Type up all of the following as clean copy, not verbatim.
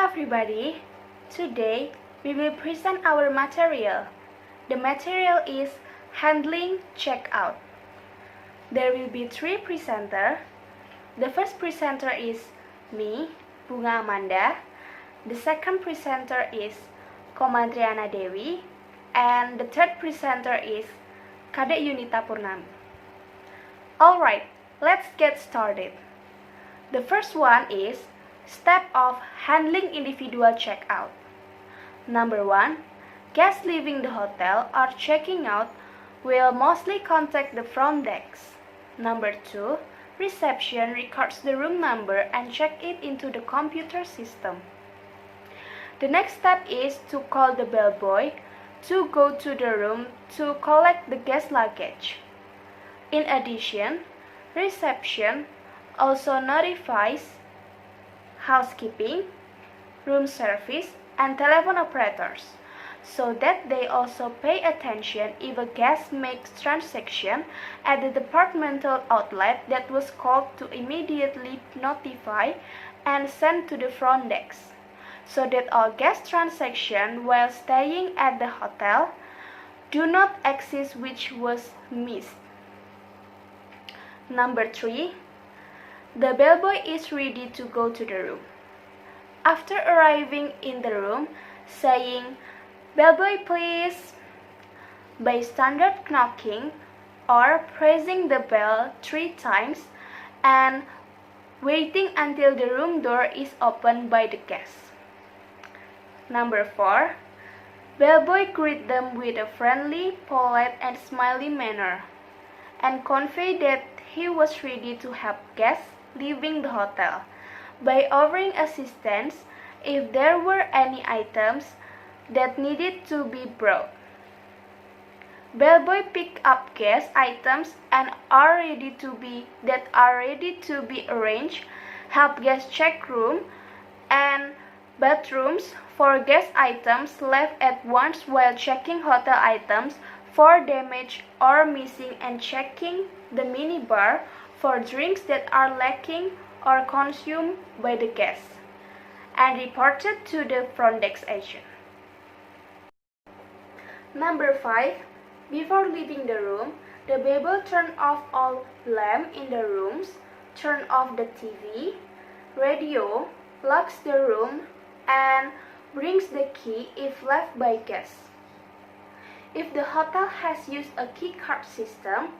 everybody, today we will present our material. The material is handling checkout. There will be 3 presenters. The first presenter is me, Bunga Amanda. The second presenter is Komang Triana Dewi. And the third presenter is Kadek Yunita Purnami. Alright, let's get started. The first one is step of handling individual checkout. Number 1. Guests leaving the hotel or checking out will mostly contact the front desk. Number 2. Reception records the room number and check it into the computer system. The next step is to call the bellboy to go to the room to collect the guest luggage. In addition, reception also notifies housekeeping, room service, and telephone operators, so that they also pay attention if a guest makes transaction at the departmental outlet that was called to immediately notify and send to the front desk, so that all guest transactions while staying at the hotel do not exist which was missed. Number 3. The bellboy is ready to go to the room. After arriving in the room, saying, "Bellboy please," by standard knocking or pressing the bell 3 times and waiting until the room door is opened by the guest. Number 4. Bellboy greet them with a friendly, polite, and smiley manner and convey that he was ready to help guests leaving the hotel by offering assistance if there were any items that needed to be brought. Bellboy pick up guest items and are ready to be arranged, help guests check room and bathrooms for guest items left at once while checking hotel items for damage or missing and checking the minibar for drinks that are lacking or consumed by the guests, and reported to the front desk agent. Number 5. Before leaving the room, the bellboy turns off all lamps in the rooms, turns off the TV, radio, locks the room, and brings the key if left by guests. If the hotel has used a key card system,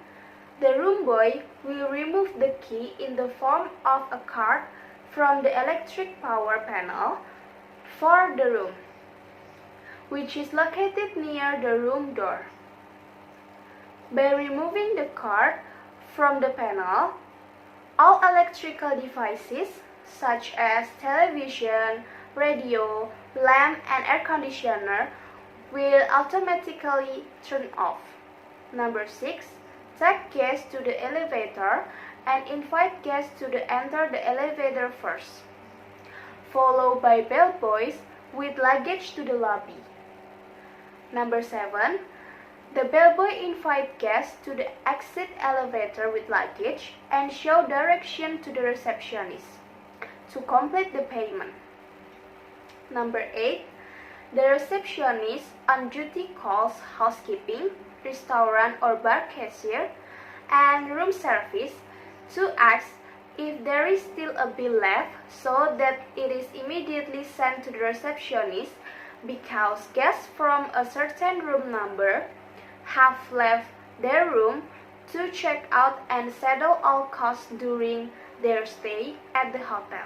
the room boy will remove the key in the form of a card from the electric power panel for the room, which is located near the room door. By removing the card from the panel, all electrical devices such as television, radio, lamp, and air conditioner will automatically turn off. Number 6. Take guests to the elevator and invite guests to enter the elevator first, followed by bellboys with luggage to the lobby. Number 7. The bellboy invites guests to the exit elevator with luggage and show direction to the receptionist to complete the payment. Number 8. The receptionist on duty calls housekeeping, restaurant or bar cashier, and room service to ask if there is still a bill left so that it is immediately sent to the receptionist because guests from a certain room number have left their room to check out and settle all costs during their stay at the hotel.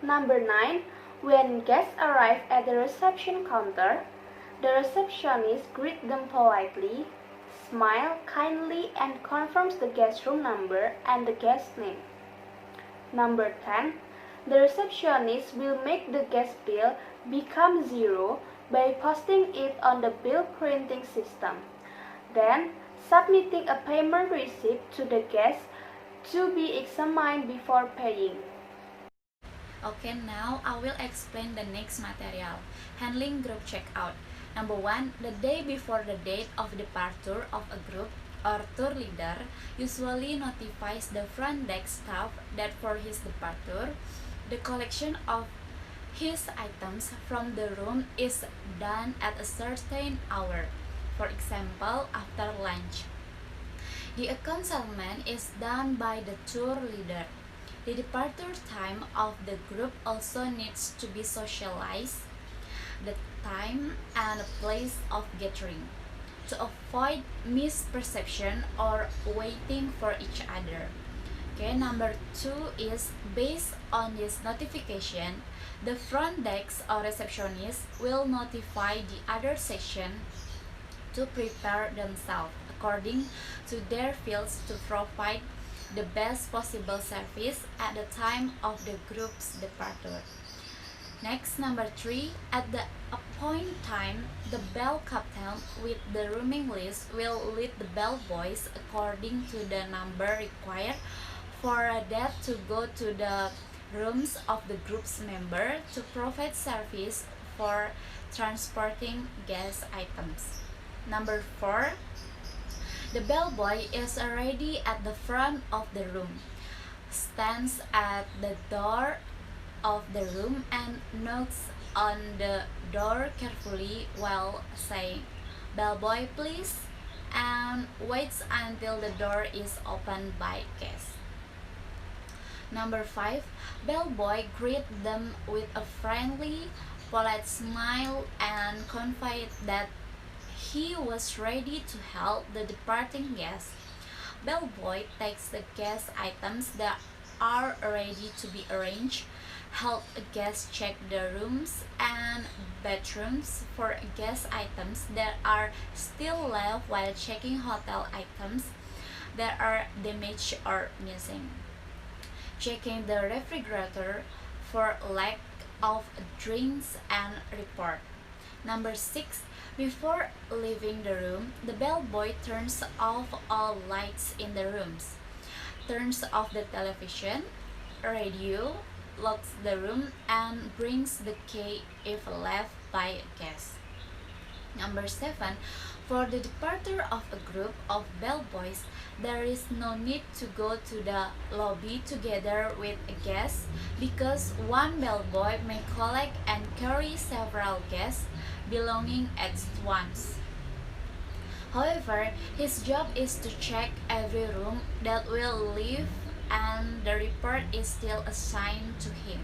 Number 9. When guests arrive at the reception counter, the receptionist greets them politely, smiles kindly, and confirms the guest room number and the guest name. Number 10. The receptionist will make the guest bill become 0 by posting it on the bill printing system, then submitting a payment receipt to the guest to be examined before paying. Okay, now I will explain the next material, handling group checkout. Number 1, the day before the date of departure of a group or tour leader usually notifies the front desk staff that for his departure, the collection of his items from the room is done at a certain hour, for example, after lunch. The concealment is done by the tour leader. The departure time of the group also needs to be socialized, the time and place of gathering, to avoid misperception or waiting for each other. Okay, number 2 is based on this notification, the front desk or receptionist will notify the other section to prepare themselves according to their fields to provide the best possible service at the time of the group's departure. Next, number 3, at the appointed time, the bell captain with the rooming list will lead the bellboys according to the number required for that to go to the rooms of the group's member to provide service for transporting guest items. Number 4, the bellboy is already at the front of the room, stands at the door of the room and knocks on the door carefully while saying, "Bellboy, please," and waits until the door is opened by guests. Number 5, bellboy greets them with a friendly, polite smile and confide that he was ready to help the departing guest. Bellboy takes the guest items that are ready to be arranged, help guests check the rooms and bedrooms for guest items that are still left while checking hotel items that are damaged or missing, checking the refrigerator for lack of drinks and report. Number 6, before leaving the room, the bellboy turns off all lights in the rooms, turns off the television, radio, locks the room, and brings the key if left by a guest. Number 7, for the departure of a group of bellboys, there is no need to go to the lobby together with a guest because one bellboy may collect and carry several guests belonging at once. However, his job is to check every room that will leave and the report is still assigned to him.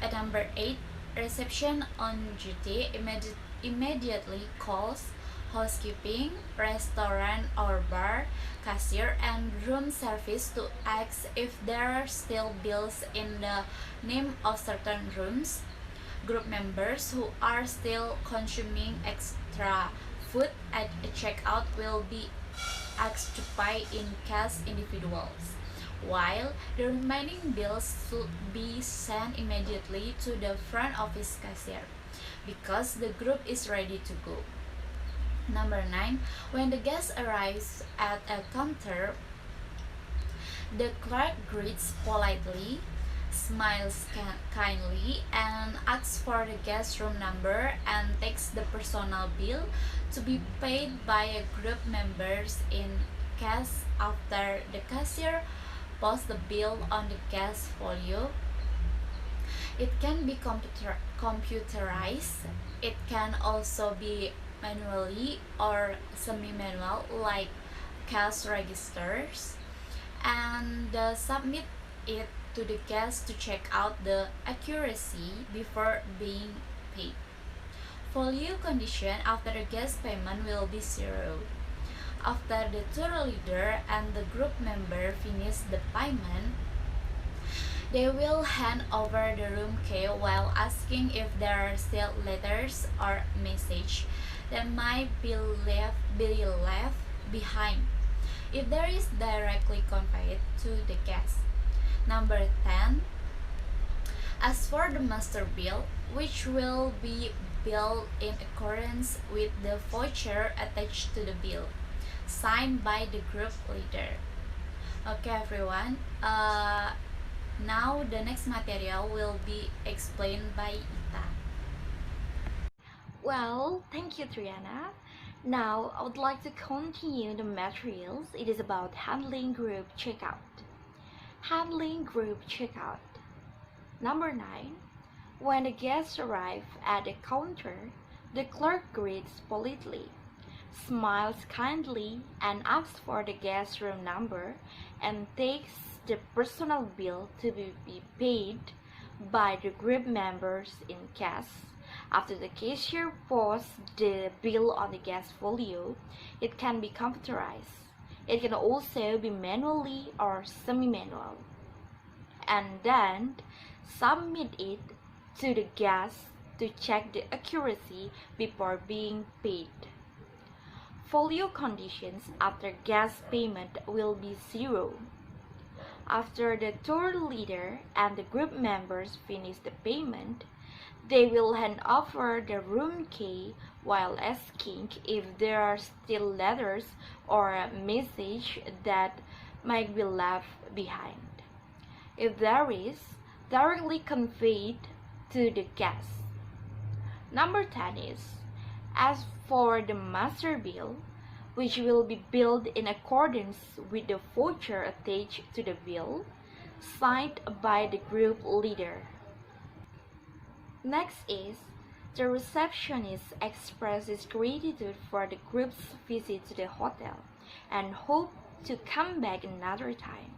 At number 8, reception on duty immediately calls housekeeping, restaurant or bar, cashier, and room service to ask if there are still bills in the name of certain rooms. Group members who are still consuming extra food at a checkout will be asked to pay in cash individuals, while the remaining bills should be sent immediately to the front office cashier because the group is ready to go. Number 9, when the guest arrives at a counter, the clerk greets politely, smiles kindly, and asks for the guest room number and takes the personal bill to be paid by a group members in cash after the cashier posts the bill on the guest folio. It can be computerized. It can also be manually or semi-manual like cash registers, and submit it to the guest to check out the accuracy before being paid. Folio condition after the guest payment will be 0. After the tour leader and the group member finish the payment, they will hand over the room key while asking if there are still letters or messages that might be left behind. If there is, directly convey it to the guest. Number 10, as for the master bill, which will be billed in accordance with the voucher attached to the bill, signed by the group leader. Okay everyone, now the next material will be explained by Ita. Well, thank you, Triana. Now, I would like to continue the materials. It is about handling group checkout. Handling group checkout. Number 9. When the guests arrive at the counter, the clerk greets politely, smiles kindly, and asks for the guest room number and takes the personal bill to be paid by the group members in cash. After the cashier posts the bill on the guest folio, it can be computerized. It can also be manually or semi-manual, and then submit it to the guest to check the accuracy before being paid. Folio conditions after guest payment will be 0. After the tour leader and the group members finish the payment, they will hand over the room key while asking if there are still letters or a message that might be left behind. If there is, directly conveyed to the guest. Number 10 is, as for the master bill, which will be billed in accordance with the voucher attached to the bill, signed by the group leader. Next is, the receptionist expresses gratitude for the group's visit to the hotel and hope to come back another time.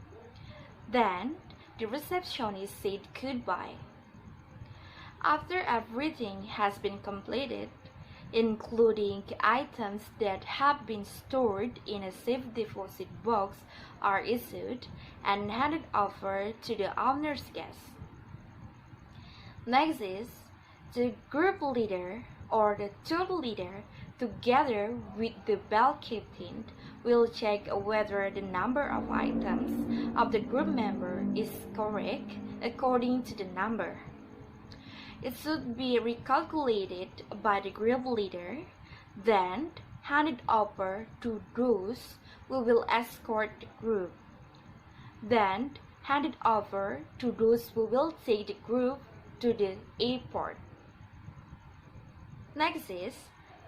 Then, the receptionist said goodbye. After everything has been completed, including items that have been stored in a safe deposit box, are issued and handed over to the owner's guests. Next is, the group leader or the tour leader, together with the bell captain, will check whether the number of items of the group member is correct according to the number. It should be recalculated by the group leader, then handed over to those who will escort the group, then handed over to those who will take the group to the airport. Next is,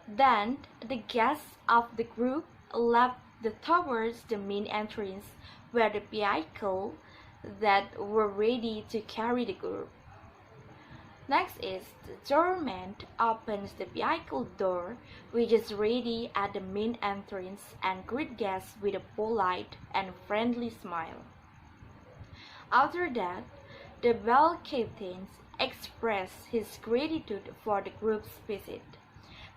then the guests of the group left towards the main entrance where the vehicle that were ready to carry the group. Next is, the doorman opens the vehicle door, which is ready at the main entrance, and greets guests with a polite and friendly smile. After that, the bell captain expressed his gratitude for the group's visit,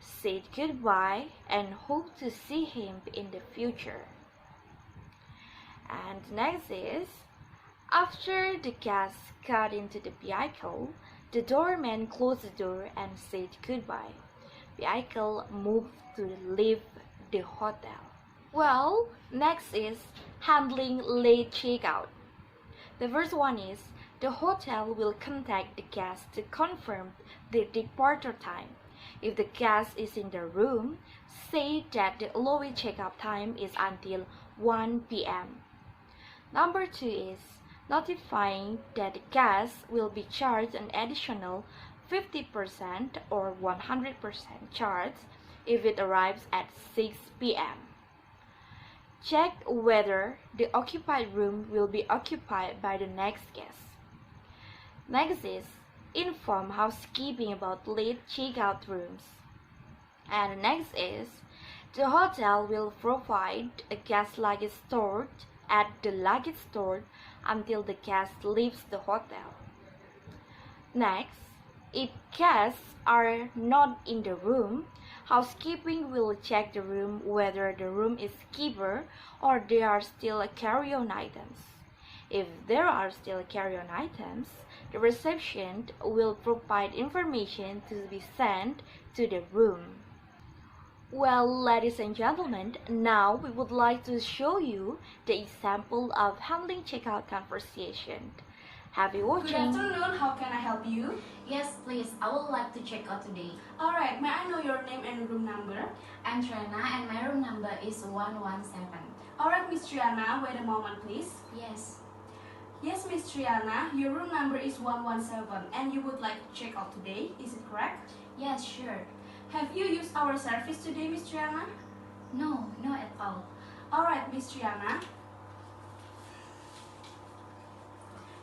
said goodbye, and hoped to see him in the future. And next is, after the guests got into the vehicle, the doorman closed the door and said goodbye. Vehicle moved to leave the hotel. Well, next is handling late checkout. The first one is, the hotel will contact the guest to confirm the departure time. If the guest is in the room, say that the allowed checkout time is until 1 p.m. Number 2 is notifying that the guest will be charged an additional 50% or 100% charge if it arrives at 6 p.m. Check whether the occupied room will be occupied by the next guest. Next is, inform housekeeping about late checkout rooms. And next is, the hotel will provide a guest luggage stored at the luggage store until the guest leaves the hotel. Next, if guests are not in the room, housekeeping will check the room whether the room is keeper or there are still carry-on items. If there are still carry-on items, the reception will provide information to be sent to the room. Well, ladies and gentlemen, now we would like to show you the example of handling checkout conversation. Happy watching! Good afternoon, how can I help you? Yes, please. I would like to check out today. Alright, may I know your name and room number? I'm Triana and my room number is 117. Alright, Miss Triana, wait a moment please. Yes. Yes, Miss Triana, your room number is 117 and you would like to check out today, is it correct? Yes, sure. Have you used our service today, Miss Triana? No, no at all. Alright, Miss Triana.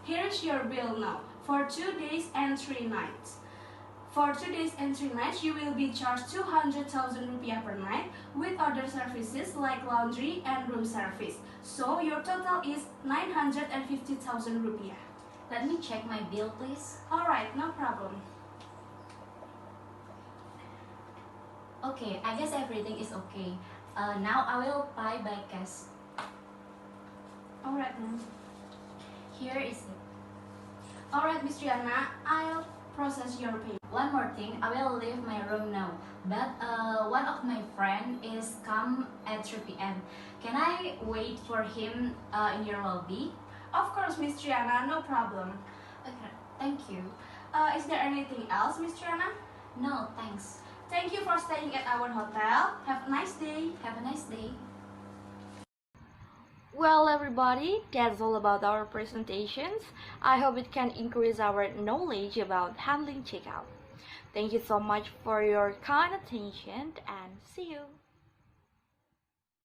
Here is your bill now. for 2 days and 3 nights. For 2 days and 3 nights, you will be charged 200,000 rupiah per night with other services like laundry and room service. So your total is 950,000 rupiah. Let me check my bill, please. Alright, no problem. Okay, I guess everything is okay. Now I will pay by cash. Alright, ma'am. Here is it. Alright, Miss Triana, I'll process your payment. One more thing, I will leave my room now. But one of my friend is come at 3 p.m. Can I wait for him in your lobby? Of course, Miss Triana, no problem. Okay, thank you. Is there anything else, Miss Triana? No, thanks. Thank you for staying at our hotel. Have a nice day. Have a nice day. Well, everybody, that's all about our presentations. I hope it can increase our knowledge about handling checkout. Thank you so much for your kind attention and see you.